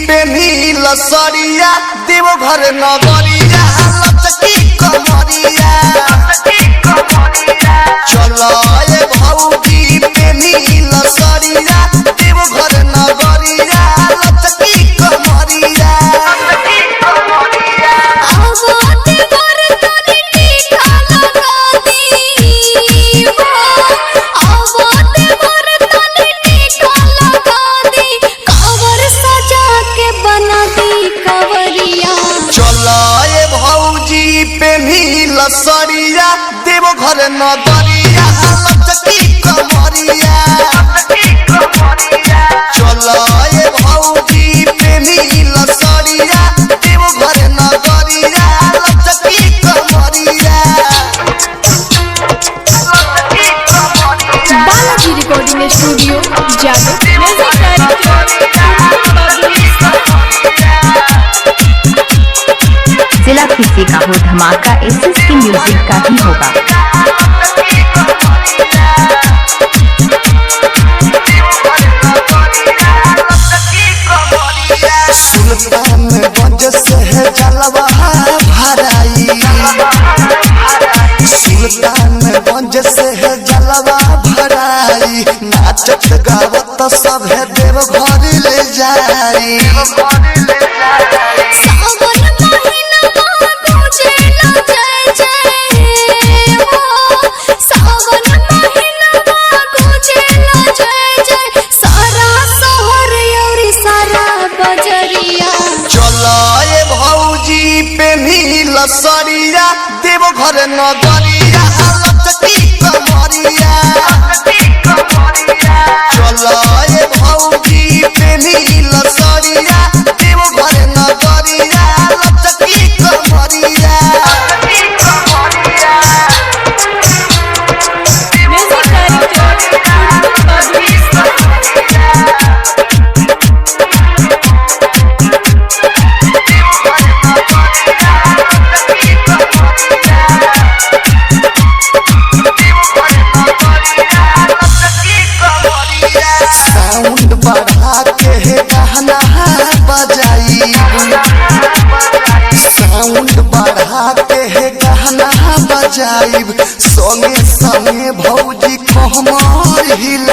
पेनी लसरिया देवघर नगरिया लचकी कमरिया चलो ये भौजी पेनी लसरिया देवघर नगरिया लचकी कमरिया लसरिया देवघर नगरिया लचकी कमरिया चलो ये भौजी पेनी लसरिया देवघर नगरिया लचकी कमरिया। बालाजी रिकॉर्डिंग स्टूडियो जिला किसी का हो धमाका एसएसके म्यूजिक का ही होगा। सुल्तानगंज से जलवा भराई सुल्तानगंज से जलवा भराई नाचत गावत सब देवघर ले जाई लसरिया देवघर नगरिया लचकी कमरिया चलो ये भौजी पेनी लसरिया देवघर नगरिया लचकी कमरिया। साउंड बढ़ा के गाना बजाई साउंड बढ़ा के गाना बजाई संगे संगे भौजी कमर हिल